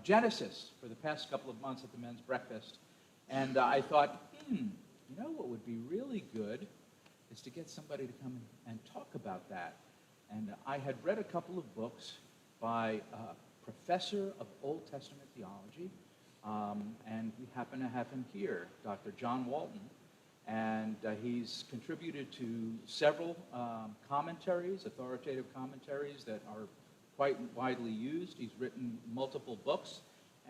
Genesis for the past couple of months at the men's breakfast. And I thought, you know what would be really good is to get somebody to come and talk about that. And I had read a couple of books by a professor of Old Testament theology, and we happen to have him here, Dr. John Walton. And he's contributed to several commentaries, authoritative commentaries that are quite widely used. He's written multiple books,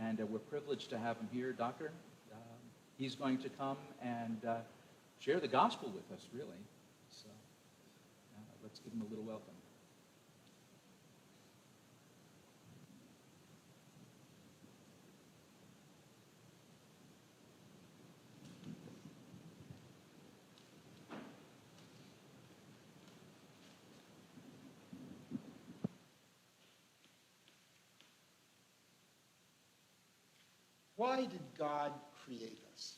and we're privileged to have him here. Doctor, he's going to come and share the gospel with us, really. So let's give him a little welcome. Why did God create us?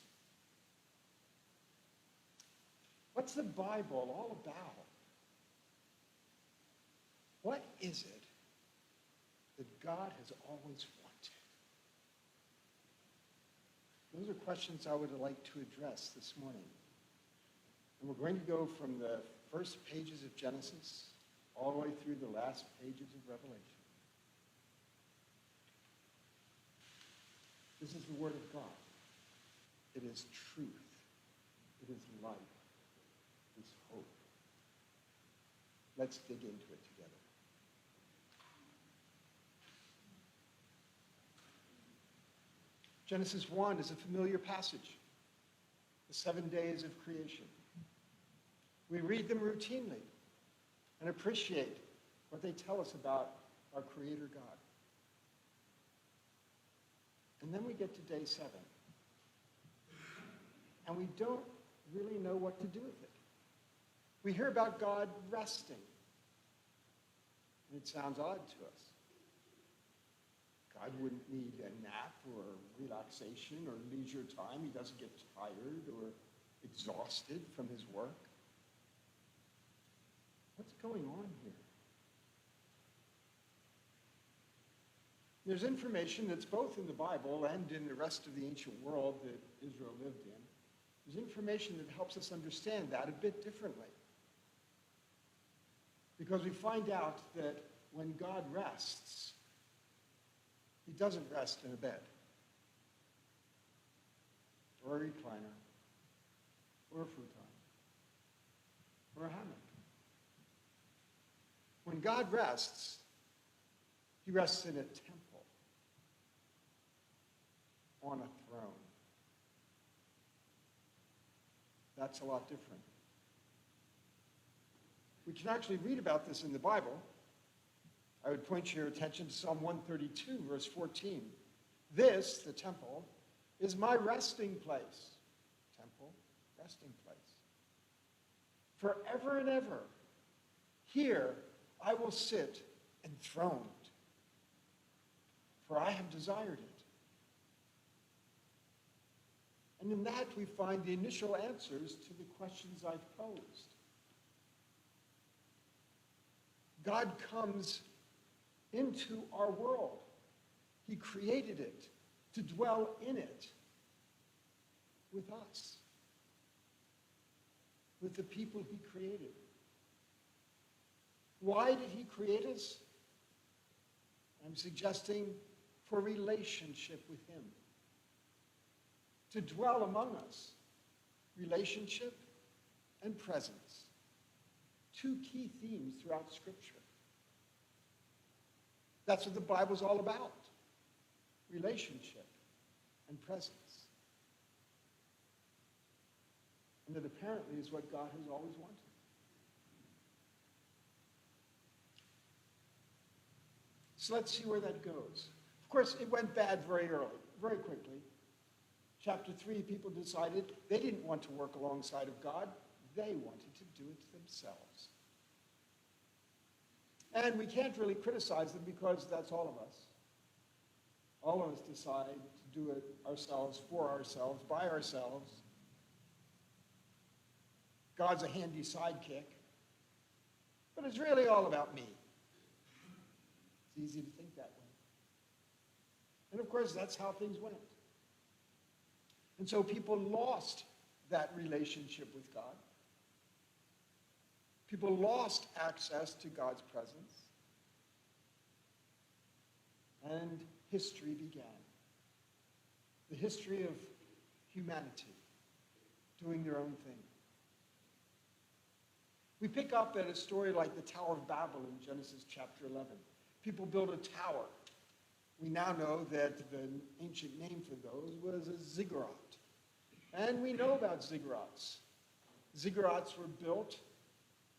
What's the Bible all about? What is it that God has always wanted? Those are questions I would like to address this morning. And we're going to go from the first pages of Genesis all the way through the last pages of Revelation. This is the Word of God. It is truth. It is life. It is hope. Let's dig into it together. Genesis 1 is a familiar passage. The 7 days of creation. We read them routinely and appreciate what they tell us about our Creator God. And then we get to day 7. And we don't really know what to do with it. We hear about God resting. And it sounds odd to us. God wouldn't need a nap or relaxation or leisure time. He doesn't get tired or exhausted from his work. What's going on here? There's information that's both in the Bible and in the rest of the ancient world that Israel lived in. There's information that helps us understand that a bit differently. Because we find out that when God rests, he doesn't rest in a bed, or a recliner, or a futon, or a hammock. When God rests, he rests in a temple, on a throne. That's a lot different. We can actually read about this in the Bible. I would point your attention to Psalm 132, verse 14. This, the temple, is my resting place. Temple, resting place. Forever and ever. Here I will sit enthroned, for I have desired it. And in that we find the initial answers to the questions I've posed. God comes into our world. He created it to dwell in it with us, with the people he created. Why did he create us? I'm suggesting for relationship with him. To dwell among us. Relationship and presence. Two key themes throughout Scripture. That's what the Bible's all about. Relationship and presence. And that apparently is what God has always wanted. So let's see where that goes. Of course, it went bad very early, very quickly. Chapter 3, people decided they didn't want to work alongside of God. They wanted to do it themselves. And we can't really criticize them because that's all of us. All of us decide to do it ourselves, for ourselves, by ourselves. God's a handy sidekick. But it's really all about me. It's easy to think that way. And of course, that's how things went. And so people lost that relationship with God. People lost access to God's presence. And history began. The history of humanity doing their own thing. We pick up at a story like the Tower of Babel in Genesis chapter 11. People built a tower. We now know that the ancient name for those was a ziggurat. And we know about ziggurats. Ziggurats were built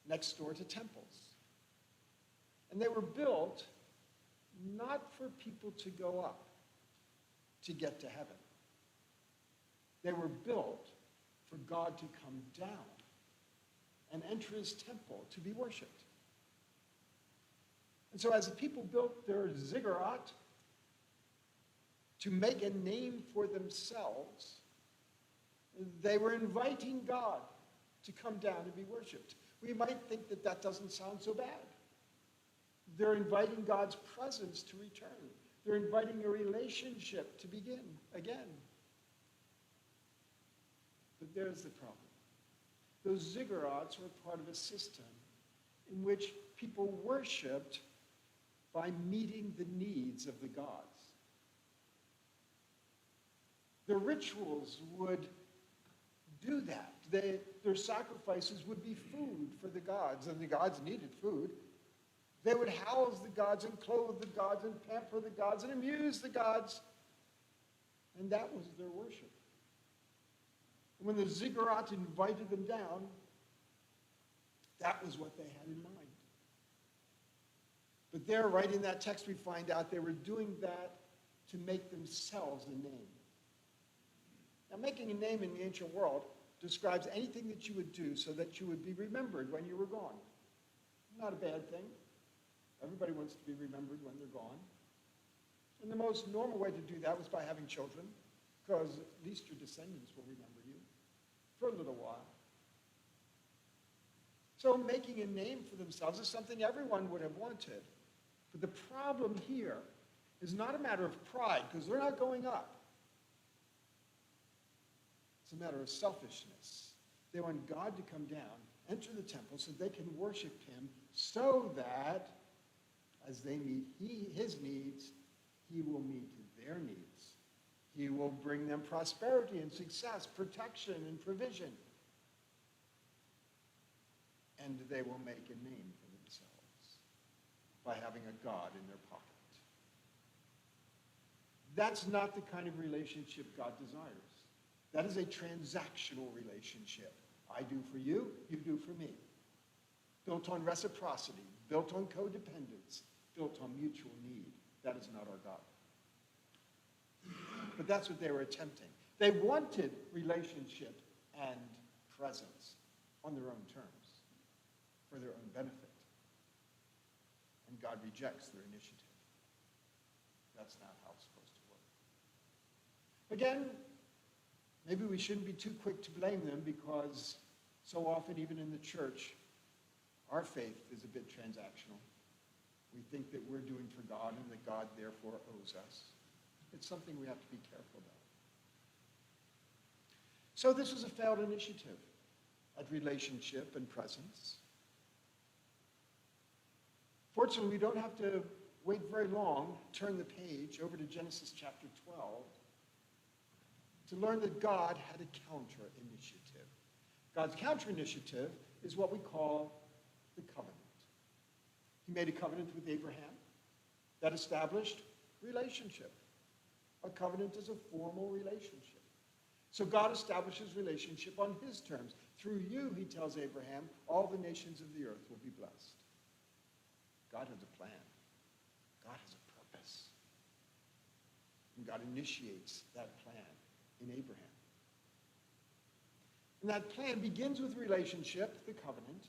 next door to temples. And they were built not for people to go up to get to heaven. They were built for God to come down and enter his temple to be worshipped. And so as the people built their ziggurat to make a name for themselves, they were inviting God to come down and be worshipped. We might think that that doesn't sound so bad. They're inviting God's presence to return. They're inviting a relationship to begin again. But there's the problem. Those ziggurats were part of a system in which people worshipped by meeting the needs of the gods. The rituals would do that. Their sacrifices would be food for the gods, and the gods needed food. They would house the gods and clothe the gods and pamper the gods and amuse the gods. And that was their worship. And when the ziggurat invited them down, that was what they had in mind. But there, right in that text, we find out they were doing that to make themselves a name. Now, making a name in the ancient world describes anything that you would do so that you would be remembered when you were gone. Not a bad thing. Everybody wants to be remembered when they're gone. And the most normal way to do that was by having children, because at least your descendants will remember you for a little while. So making a name for themselves is something everyone would have wanted. But the problem here is not a matter of pride, because they're not going up. It's a matter of selfishness. They want God to come down, enter the temple, so they can worship him, so that as they meet his needs, he will meet their needs. He will bring them prosperity and success, protection and provision. And they will make a name for themselves by having a God in their pocket. That's not the kind of relationship God desires. That is a transactional relationship. I do for you, you do for me. Built on reciprocity, built on codependence, built on mutual need. That is not our God. But that's what they were attempting. They wanted relationship and presence on their own terms, for their own benefit. And God rejects their initiative. That's not how it's supposed to work. Again, maybe we shouldn't be too quick to blame them, because so often, even in the church, our faith is a bit transactional. We think that we're doing for God and that God therefore owes us. It's something we have to be careful about. So this was a failed initiative at relationship and presence. Fortunately, we don't have to wait very long, turn the page over to Genesis chapter 12, to learn that God had a counter-initiative. God's counter-initiative is what we call the covenant. He made a covenant with Abraham that established relationship. A covenant is a formal relationship. So God establishes relationship on his terms. Through you, he tells Abraham, all the nations of the earth will be blessed. God has a plan. God has a purpose. And God initiates that plan in Abraham. And that plan begins with relationship, the covenant,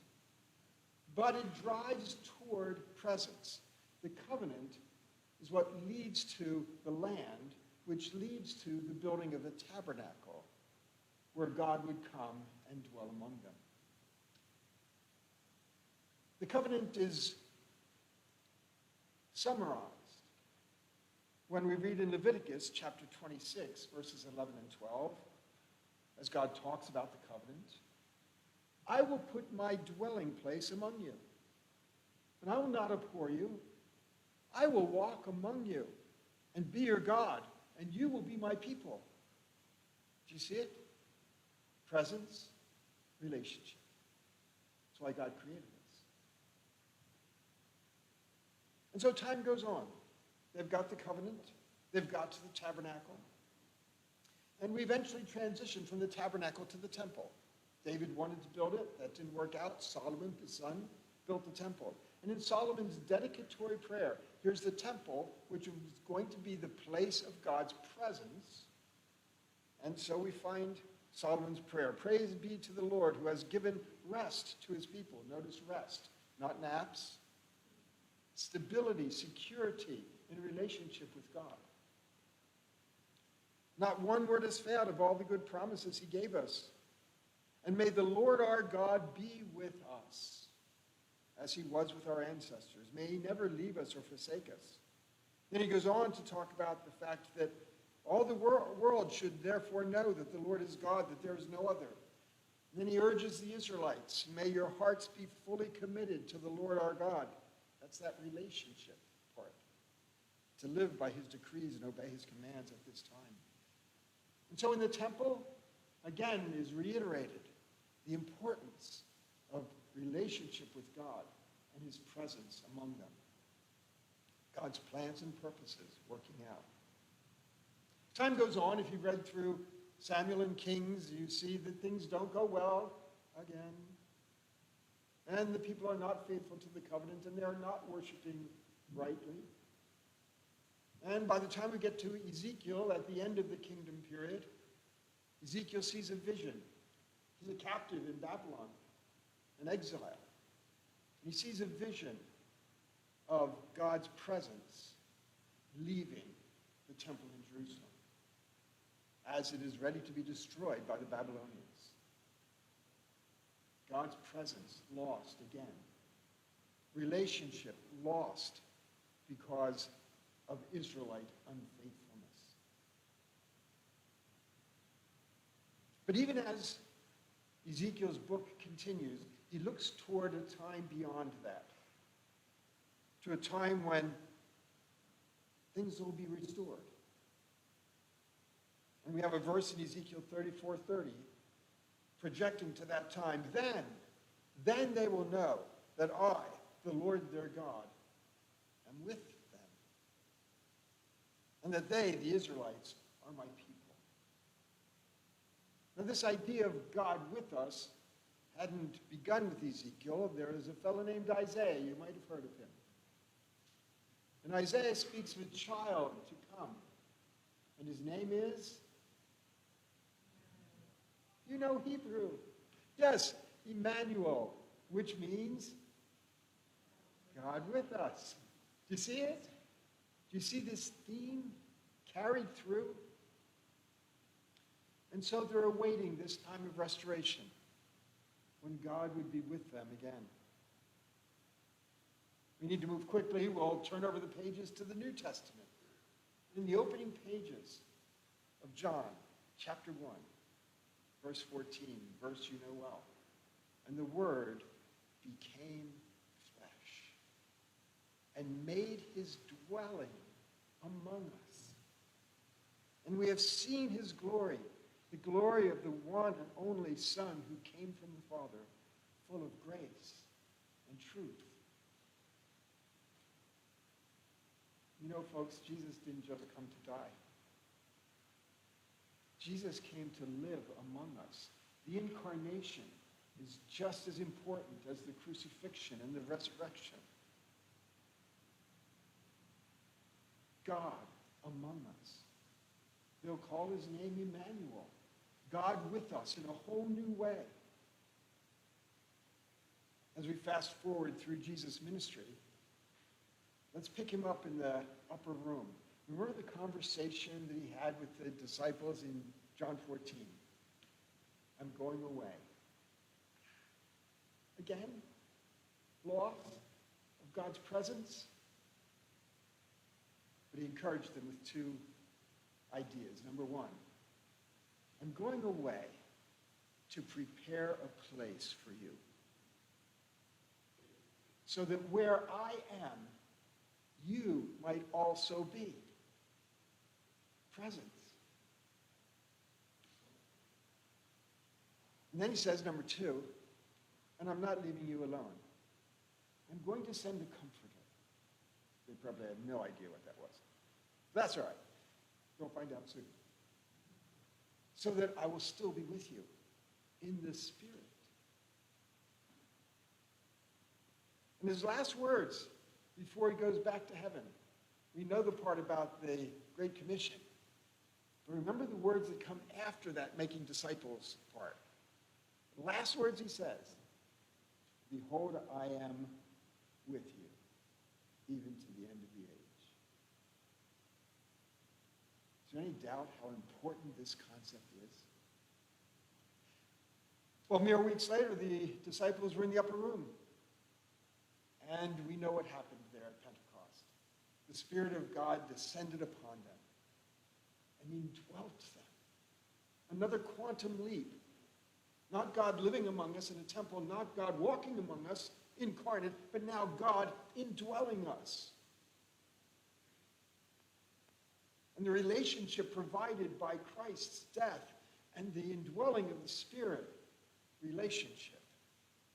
but it drives toward presence. The covenant is what leads to the land, which leads to the building of the tabernacle, where God would come and dwell among them. The covenant is summarized when we read in Leviticus chapter 26, verses 11 and 12, as God talks about the covenant, I will put my dwelling place among you, and I will not abhor you. I will walk among you and be your God, and you will be my people. Do you see it? Presence, relationship. That's why God created us. And so time goes on. They've got the covenant. They've got to the tabernacle. And we eventually transition from the tabernacle to the temple. David wanted to build it. That didn't work out. Solomon, his son, built the temple. And in Solomon's dedicatory prayer, here's the temple, which was going to be the place of God's presence. And so we find Solomon's prayer. Praise be to the Lord who has given rest to his people. Notice rest, not naps. Stability, security in relationship with God. Not one word has failed of all the good promises he gave us. And may the Lord our God be with us, as he was with our ancestors. May he never leave us or forsake us. Then he goes on to talk about the fact that all the world should therefore know that the Lord is God, that there is no other. And then he urges the Israelites, may your hearts be fully committed to the Lord our God. That's that relationship part. To live by his decrees and obey his commands at this time. And so in the temple, again, is reiterated the importance of relationship with God and his presence among them. God's plans and purposes working out. Time goes on. If you've read through Samuel and Kings, you see that things don't go well again. And the people are not faithful to the covenant, and they're not worshiping rightly. And by the time we get to Ezekiel, at the end of the kingdom period, Ezekiel sees a vision. He's a captive in Babylon, an exile. He sees a vision of God's presence leaving the temple in Jerusalem as it is ready to be destroyed by the Babylonians. God's presence lost again. Relationship lost because of Israelite unfaithfulness. But even as Ezekiel's book continues, he looks toward a time beyond that, to a time when things will be restored. And we have a verse in Ezekiel 34:30 projecting to that time. Then they will know that I, the Lord their God, am with them, and that they, the Israelites, are my people. Now, this idea of God with us hadn't begun with Ezekiel. There is a fellow named Isaiah. You might have heard of him. And Isaiah speaks of a child to come. And his name is? You know Hebrew. Yes, Emmanuel, which means God with us. Do you see it? Do you see this theme carried through? And so they're awaiting this time of restoration when God would be with them again. We need to move quickly. We'll turn over the pages to the New Testament. In the opening pages of John, chapter 1, verse 14, verse you know well. And the Word became flesh and made his dwelling among us. And we have seen his glory, the glory of the one and only Son who came from the Father, full of grace and truth. You know, folks, Jesus didn't just come to die. Jesus came to live among us. The incarnation is just as important as the crucifixion and the resurrection. God among us. They'll call his name Emmanuel. God with us in a whole new way. As we fast forward through Jesus' ministry, let's pick him up in the upper room. Remember the conversation that he had with the disciples in John 14? I'm going away. Again, loss of God's presence. But But he encouraged them with two ideas. Number one, I'm going away to prepare a place for you, so that where I am, you might also be. Presence. And then he says, number two, and I'm not leaving you alone. I'm going to send a comforter. They probably had no idea what that was. That's all right. You'll find out soon. So that I will still be with you in the Spirit. And his last words before he goes back to heaven, we know the part about the Great Commission. But remember the words that come after that making disciples part. The last words he says, behold, I am with you, even to the end of the age. Is there any doubt how important this concept is? Well, mere weeks later, the disciples were in the upper room. And we know what happened there at Pentecost. The Spirit of God descended upon them and indwelt them. Another quantum leap. Not God living among us in a temple, not God walking among us incarnate, but now God indwelling us. And the relationship provided by Christ's death and the indwelling of the Spirit, relationship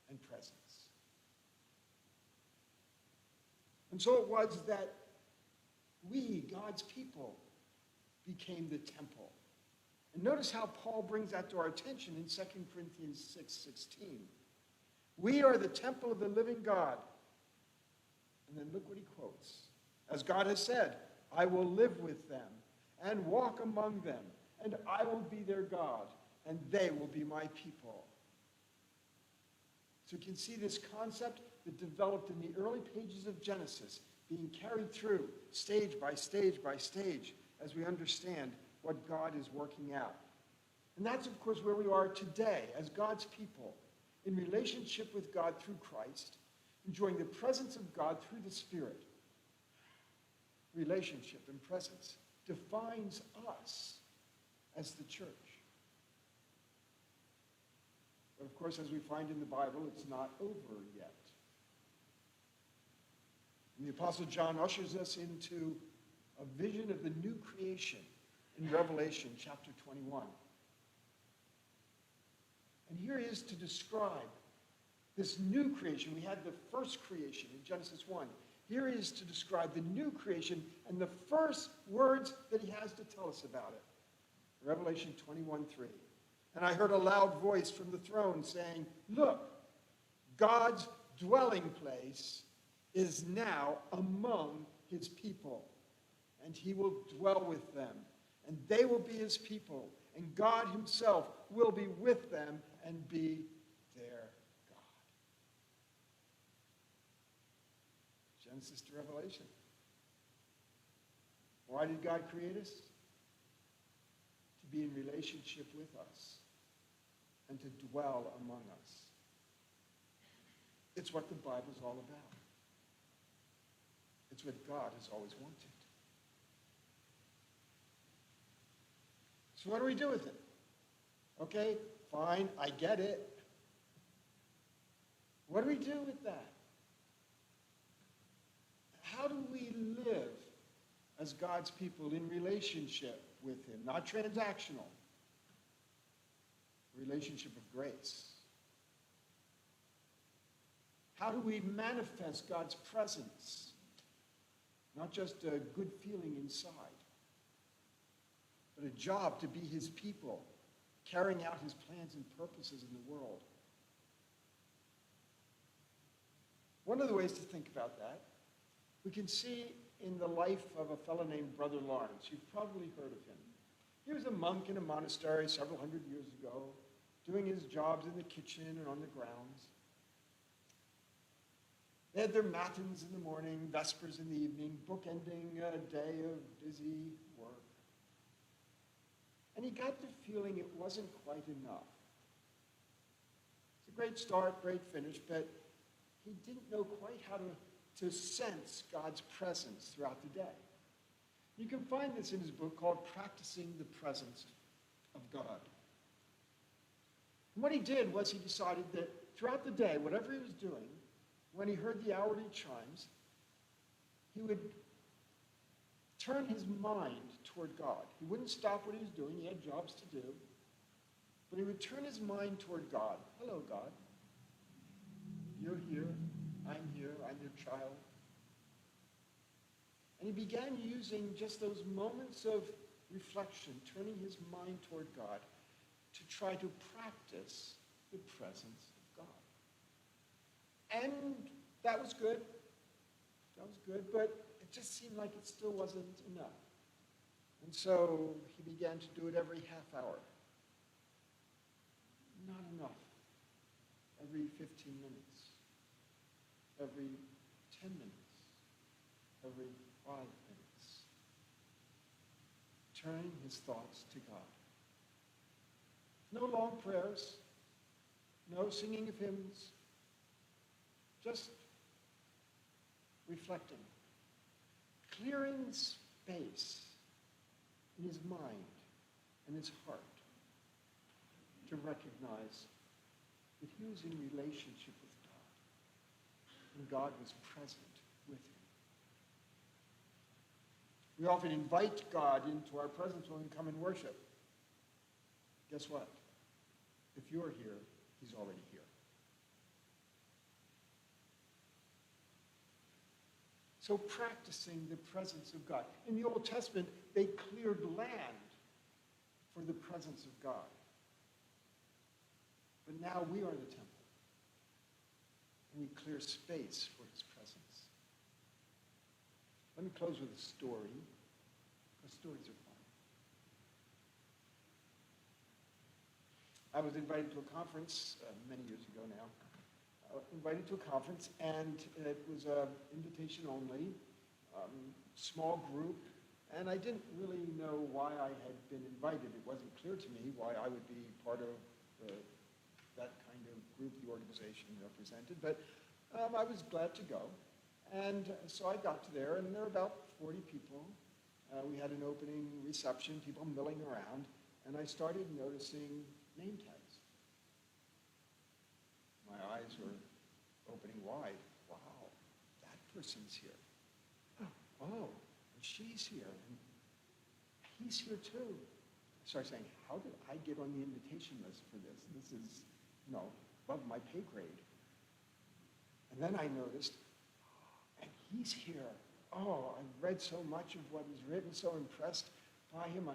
and presence. And so it was that we, God's people, became the temple. And notice how Paul brings that to our attention in 2 Corinthians 6:16. We are the temple of the living God. And then look what he quotes. As God has said, I will live with them and walk among them, and I will be their God, and they will be my people. So you can see this concept that developed in the early pages of Genesis being carried through stage by stage by stage as we understand what God is working out. And that's, of course, where we are today as God's people in relationship with God through Christ, enjoying the presence of God through the Spirit. Relationship and presence defines us as the church. But of course, as we find in the Bible, it's not over yet. And the Apostle John ushers us into a vision of the new creation in Revelation chapter 21. And here he is to describe this new creation. We had the first creation in Genesis 1. Here he is to describe the new creation and the first words that he has to tell us about it. Revelation 21:3. And I heard a loud voice from the throne saying, look, God's dwelling place is now among his people, and he will dwell with them, and they will be his people, and God himself will be with them and be their God. Genesis to Revelation. Why did God create us? To be in relationship with us and to dwell among us. It's what the Bible's all about. It's what God has always wanted. So what do we do with it? Okay, fine, I get it. What do we do with that? How do we live as God's people in relationship with him? Not transactional. Relationship of grace. How do we manifest God's presence? Not just a good feeling inside, but a job to be his people, carrying out his plans and purposes in the world. One of the ways to think about that, we can see in the life of a fellow named Brother Lawrence. You've probably heard of him. He was a monk in a monastery several hundred years ago, doing his jobs in the kitchen and on the grounds. They had their matins in the morning, vespers in the evening, bookending a day of busy work. And he got the feeling it wasn't quite enough. It's a great start, great finish, but he didn't know quite how to sense God's presence throughout the day. You can find this in his book called Practicing the Presence of God. And what he did was he decided that throughout the day, whatever he was doing, when he heard the hourly chimes, he would turn his mind toward God. He wouldn't stop what he was doing. He had jobs to do. But he would turn his mind toward God. Hello, God. You're here. I'm here. I'm your child. And he began using just those moments of reflection, turning his mind toward God, to try to practice the presence of God. And that was good. That was good, but it just seemed like it still wasn't enough. And so he began to do it every half hour. Not enough. Every 15 minutes. Every 10 minutes. Every 5 minutes. Turning his thoughts to God. No long prayers. No singing of hymns. Just reflecting. Clearing space in his mind and his heart to recognize that he was in relationship with God, and God was present with him. We often invite God into our presence when we come and worship. Guess what? If you're here, he's already here. So practicing the presence of God. In the Old Testament, they cleared land for the presence of God. But now we are the temple. And we clear space for his presence. Let me close with a story, because stories are fun. I was invited to a conference many years ago now. Invited to a conference, and it was an invitation only, small group, and I didn't really know why I had been invited. It wasn't clear to me why I would be part of that kind of group the organization represented, but I was glad to go. And so I got to there, and there were about 40 people. We had an opening reception, people milling around, and I started noticing name tags. My eyes were opening wide. Wow, that person's here. Oh, and she's here, and he's here too. I started saying, how did I get on the invitation list for this? This is, above my pay grade. And then I noticed, and he's here. Oh, I've read so much of what he's written, so impressed by him.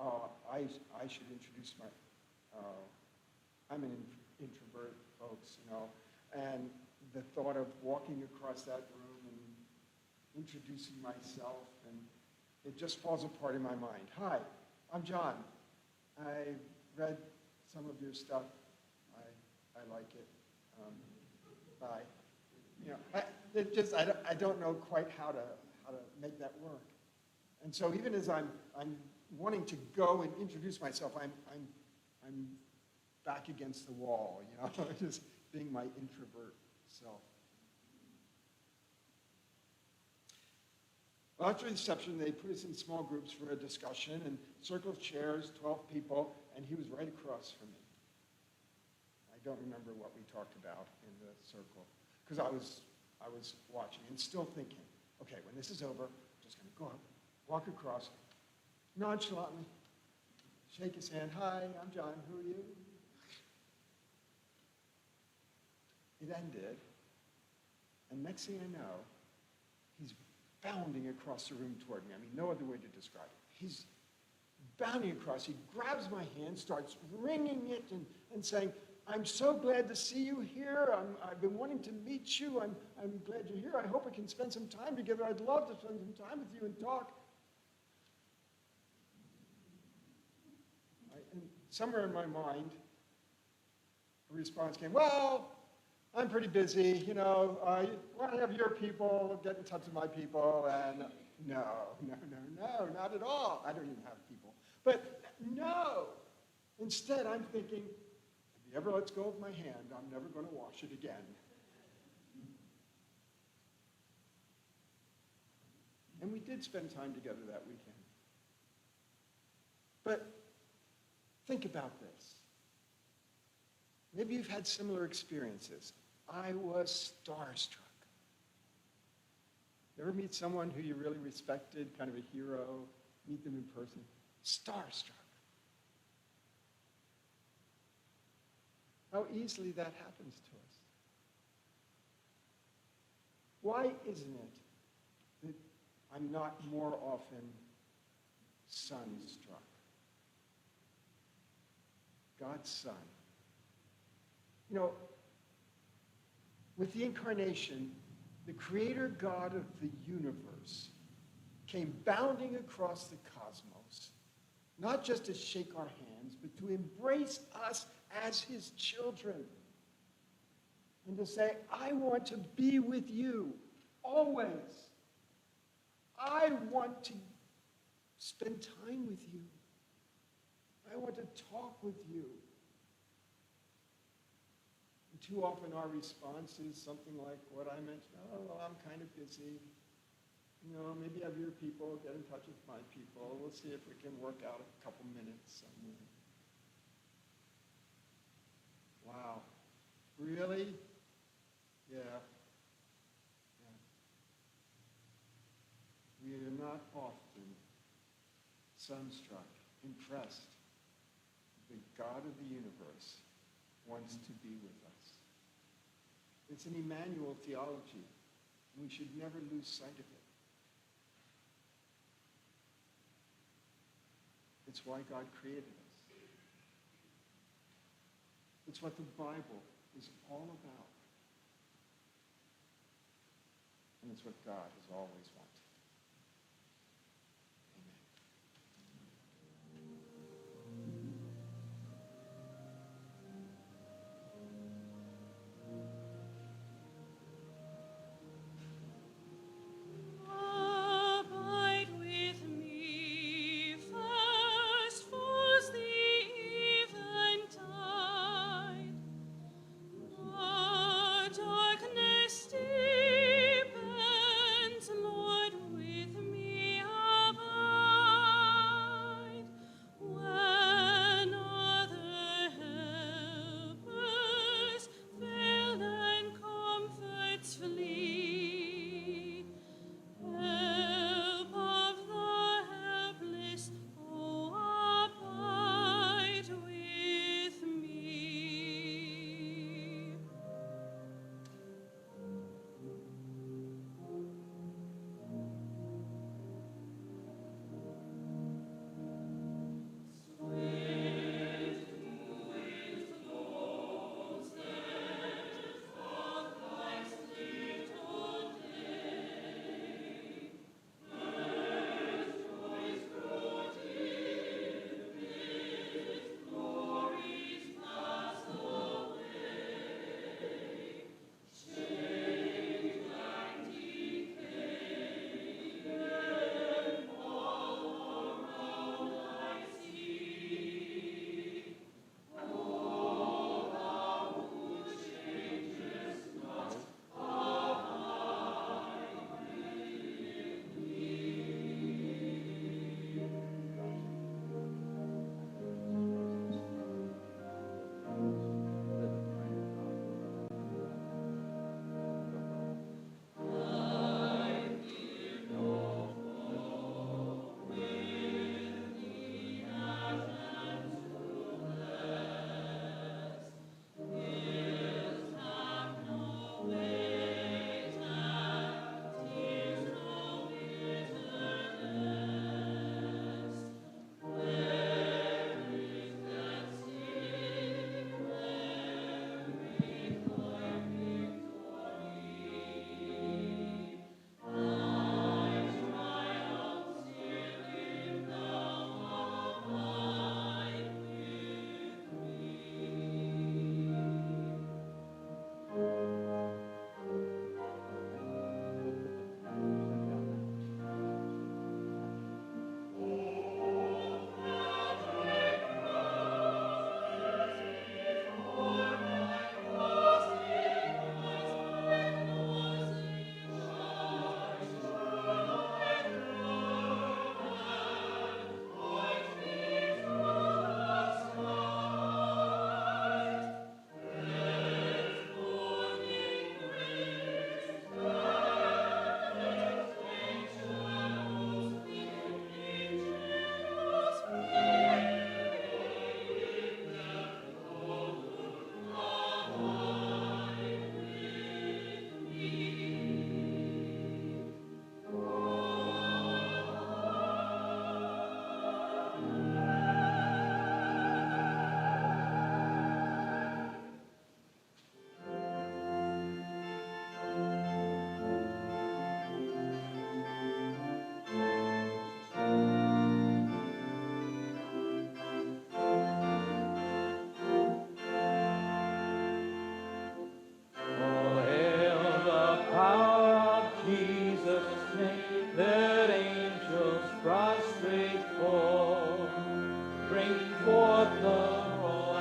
I should introduce I'm an introvert, folks, and the thought of walking across that room and introducing myself, and it just falls apart in my mind. Hi, I'm John. I read some of your stuff. I like it. Bye. I don't know quite how to make that work. And so even as I'm wanting to go and introduce myself, I'm back against the wall, just being my introvert self. Well, after the reception, they put us in small groups for a discussion, and circle of chairs, 12 people, and he was right across from me. I don't remember what we talked about in the circle, because I was watching and still thinking, okay, when this is over, I'm just going to go up, walk across, nonchalantly, shake his hand. Hi, I'm John. Who are you? It ended, and next thing I know, he's bounding across the room toward me. I mean, no other way to describe it. He's bounding across. He grabs my hand, starts wringing it and saying, I'm so glad to see you here. I've been wanting to meet you. I'm glad you're here. I hope we can spend some time together. I'd love to spend some time with you and talk. And somewhere in my mind, a response came, well, I'm pretty busy, why don't you have your people get in touch with my people? And no, not at all. I don't even have people. But no, instead I'm thinking, if he ever lets go of my hand, I'm never going to wash it again. And we did spend time together that weekend. But think about this. Maybe you've had similar experiences. I was starstruck. You ever meet someone who you really respected, kind of a hero, meet them in person? Starstruck. How easily that happens to us. Why isn't it that I'm not more often sunstruck? God's Son. You know, with the incarnation, the creator God of the universe came bounding across the cosmos, not just to shake our hands, but to embrace us as his children. And to say, I want to be with you always. I want to spend time with you. I want to talk with you. And too often our response is something like what I mentioned. Oh, well, I'm kind of busy. You know, maybe have your people get in touch with my people. We'll see if we can work out a couple minutes somewhere. Wow. Really? Yeah. We are not often sunstruck, impressed. The God of the universe wants to be with us. It's an Emmanuel theology, and we should never lose sight of it. It's why God created us. It's what the Bible is all about. And it's what God has always wanted. Abide with me, fast falls the eventide. The darkness deepens, Lord,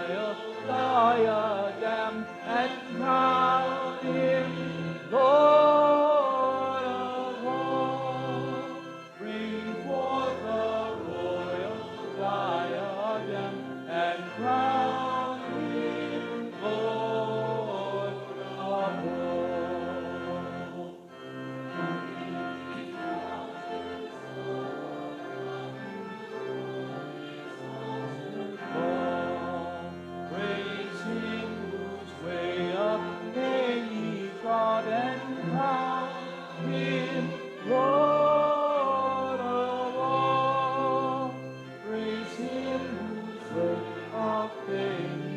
royal diadem and crown him Lord of all. Bring forth the royal diadem and crown him Lord of all. Praise him whose way of pain he trod and crown him Lord of all. Praise him whose way of pain